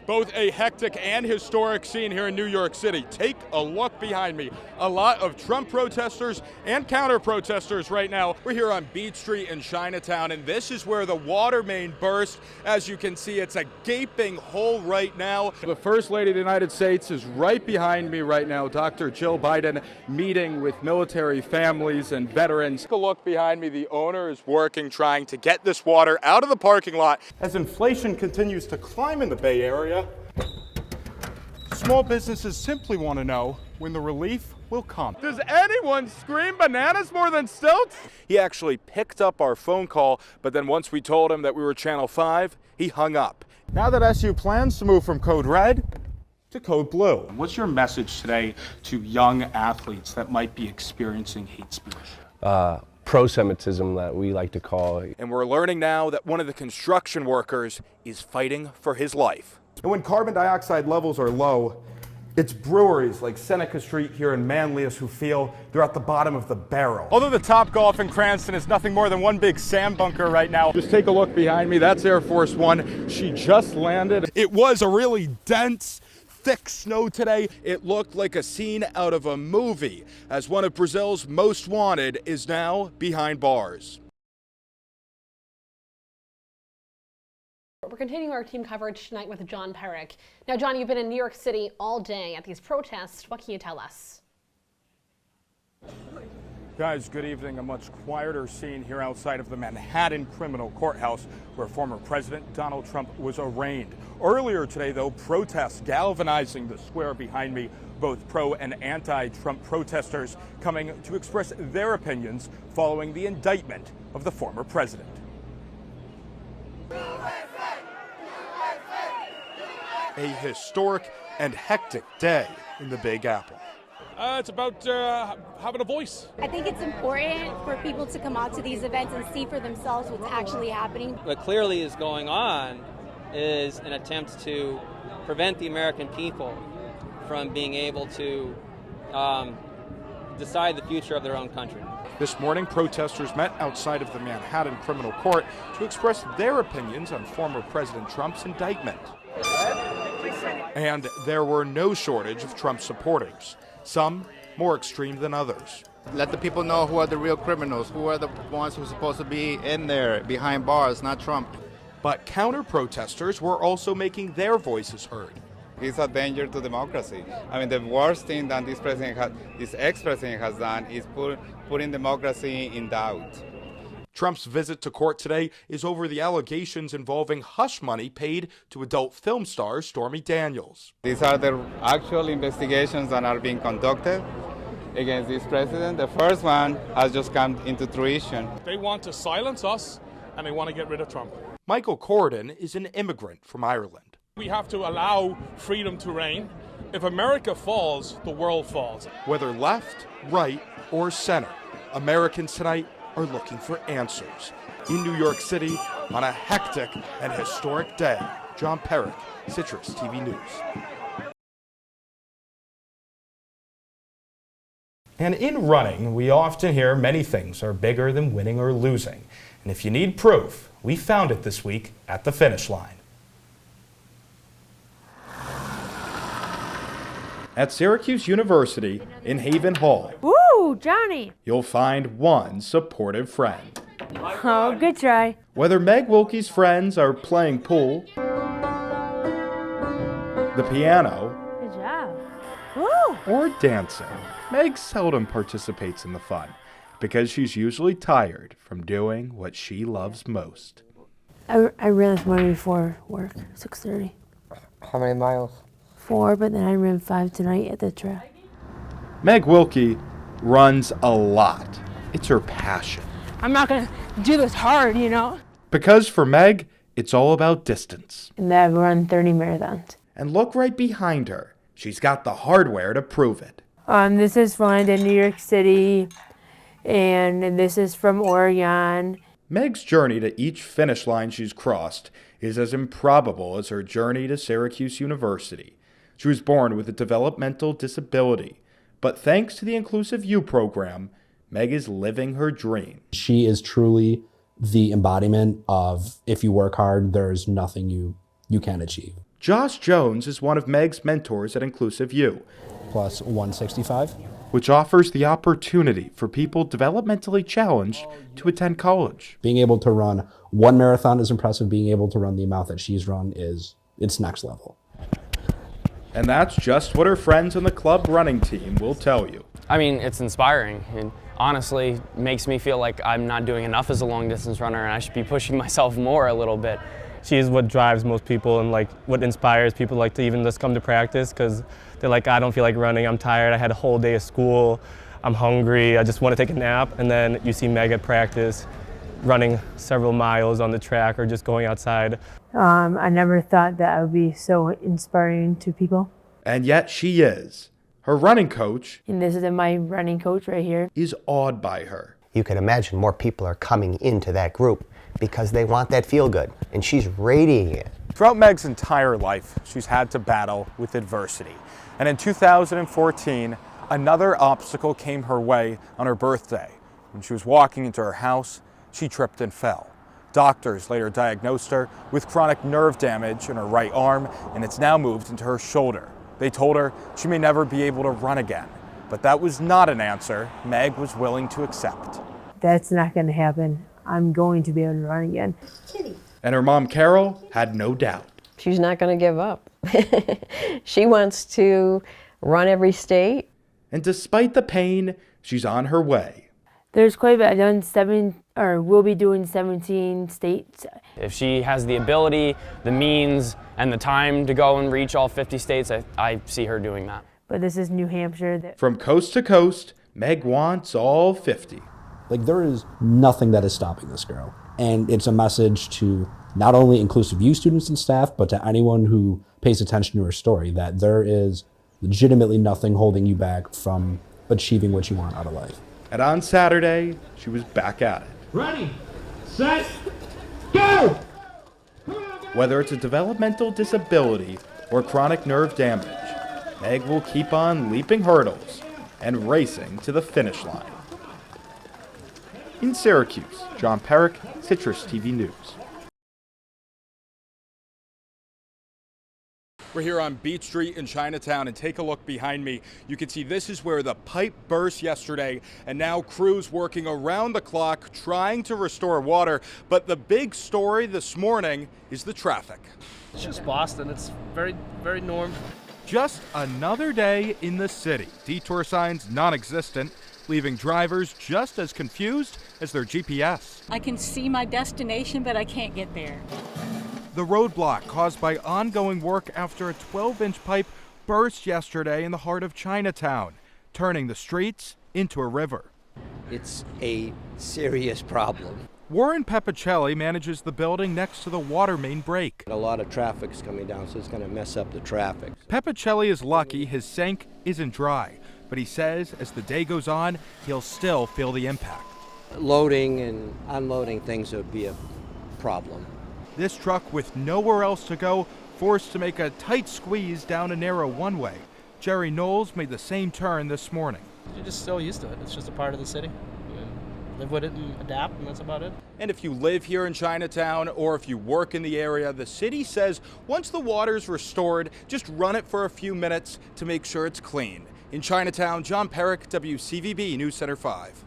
Both a hectic and historic scene here in New York City. Take a look behind me. A lot of Trump protesters and counter-protesters right now. We're here on Beach Street in Chinatown, and this is where the water main burst. As you can see, it's a gaping hole right now. The First Lady of the United States is right behind me right now. Dr. Jill Biden meeting with military families and veterans. Take a look behind me. The owner is working, trying to get this water out of the parking lot. As inflation continues to climb in the Bay Area, small businesses simply want to know when the relief will come. Does anyone scream bananas more than stilts? He actually picked up our phone call, but then once we told him that we were Channel 5, he hung up. Now that SU plans to move from code red to code blue. What's your message today to young athletes that might be experiencing hate speech? Pro-Semitism, that we like to call it. And we're learning now that one of the construction workers is fighting for his life. And when carbon dioxide levels are low, it's breweries like Seneca Street here in Manlius who feel they're at the bottom of the barrel. Although the Topgolf in Cranston is nothing more than one big sand bunker right now. Just take a look behind me. That's Air Force One. She just landed. It was a really dense, thick snow today. It looked like a scene out of a movie, as one of Brazil's most wanted is now behind bars. We're continuing our team coverage tonight with John Perik. Now, John, you've been in New York City all day at these protests. What can you tell us? Guys, good evening. A much quieter scene here outside of the Manhattan Criminal Courthouse, where former President Donald Trump was arraigned. Earlier today, though, protests galvanizing the square behind me, both pro and anti-Trump protesters coming to express their opinions following the indictment of the former president. A historic and hectic day in the Big Apple. It's about having a voice. I think it's important for people to come out to these events and see for themselves what's actually happening. What clearly is going on is an attempt to prevent the American people from being able to decide the future of their own country. This morning, protesters met outside of the Manhattan Criminal Court to express their opinions on former President Trump's indictment. And there were no shortage of Trump supporters, some more extreme than others. Let the people know who are the real criminals, who are the ones who are supposed to be in there behind bars, not Trump. But counter-protesters were also making their voices heard. It's a danger to democracy. I mean, the worst thing that this ex-president has done is putting democracy in doubt. Trump's visit to court today is over the allegations involving hush money paid to adult film star Stormy Daniels. These are the actual investigations that are being conducted against this president. The first one has just come into fruition. They want to silence us, and they want to get rid of Trump. Michael Corridon is an immigrant from Ireland. We have to allow freedom to reign. If America falls, the world falls. Whether left, right, or center, Americans tonight are looking for answers. In New York City, on a hectic and historic day, John Perik, Citrus TV News. And in running, we often hear many things are bigger than winning or losing. And if you need proof, we found it this week at the finish line. At Syracuse University in Haven Hall, Woo, Johnny! You'll find one supportive friend. Oh, good try. Whether Meg Wilkie's friends are playing pool, the piano, Good job. Woo! or dancing, Meg seldom participates in the fun because she's usually tired from doing what she loves most. I ran this morning before work, 6:30. How many miles? 4, but then I ran 5 tonight at the track. Meg Wilkie runs a lot. It's her passion. I'm not gonna do this hard, you know? Because for Meg, it's all about distance. And I've run 30 marathons. And look right behind her. She's got the hardware to prove it. This is from London, New York City, and this is from Oregon. Meg's journey to each finish line she's crossed is as improbable as her journey to Syracuse University. She was born with a developmental disability, but thanks to the Inclusive U program, Meg is living her dream. She is truly the embodiment of if you work hard, there's nothing you can't achieve. Josh Jones is one of Meg's mentors at Inclusive U, plus 165, which offers the opportunity for people developmentally challenged to attend college. Being able to run one marathon is impressive. Being able to run the amount that she's run it's next level. And that's just what her friends on the club running team will tell you. I mean, it's inspiring and honestly makes me feel like I'm not doing enough as a long distance runner and I should be pushing myself more a little bit. She is what drives most people and like what inspires people like to even just come to practice because they're like, I don't feel like running, I'm tired, I had a whole day of school, I'm hungry, I just want to take a nap. And then you see Meg at practice running several miles on the track or just going outside. I never thought that I would be so inspiring to people. And yet she is. Her running coach, And this is my running coach right here, is awed by her. You can imagine more people are coming into that group because they want that feel good, and she's radiating it. Throughout Meg's entire life, she's had to battle with adversity. And in 2014, another obstacle came her way on her birthday. When she was walking into her house, she tripped and fell. Doctors later diagnosed her with chronic nerve damage in her right arm, and it's now moved into her shoulder. They told her she may never be able to run again. But that was not an answer Meg was willing to accept. That's not going to happen. I'm going to be able to run again. And her mom, Carol, had no doubt. She's not going to give up. She wants to run every state. And despite the pain, she's on her way. There's quite a bit. We'll be doing 17 states. If she has the ability, the means, and the time to go and reach all 50 states, I see her doing that. But this is New Hampshire. From coast to coast, Meg wants all 50. Like, there is nothing that is stopping this girl. And it's a message to not only Inclusive U students and staff, but to anyone who pays attention to her story, that there is legitimately nothing holding you back from achieving what you want out of life. And on Saturday, she was back at it. Ready, set, go! Whether it's a developmental disability or chronic nerve damage, Meg will keep on leaping hurdles and racing to the finish line. In Syracuse, John Perik, CitrusTV News. We're here on Beach Street in Chinatown, and take a look behind me. You can see this is where the pipe burst yesterday, and now crews working around the clock trying to restore water. But the big story this morning is the traffic. It's just Boston. It's very, very norm. Just another day in the city. Detour signs non-existent, leaving drivers just as confused as their GPS. I can see my destination, but I can't get there. The roadblock caused by ongoing work after a 12-inch pipe burst yesterday in the heart of Chinatown, turning the streets into a river. It's a serious problem. Warren Pepicelli manages the building next to the water main break. A lot of traffic's coming down, so it's going to mess up the traffic. Pepicelli is lucky his sink isn't dry, but he says as the day goes on, he'll still feel the impact. Loading and unloading things would be a problem. This truck with nowhere else to go, forced to make a tight squeeze down a narrow one-way. Jerry Knowles made the same turn this morning. You're just so used to it. It's just a part of the city. Live with it and adapt, and that's about it. And if you live here in Chinatown or if you work in the area, the city says once the water's restored, just run it for a few minutes to make sure it's clean. In Chinatown, John Perik, WCVB News Center 5.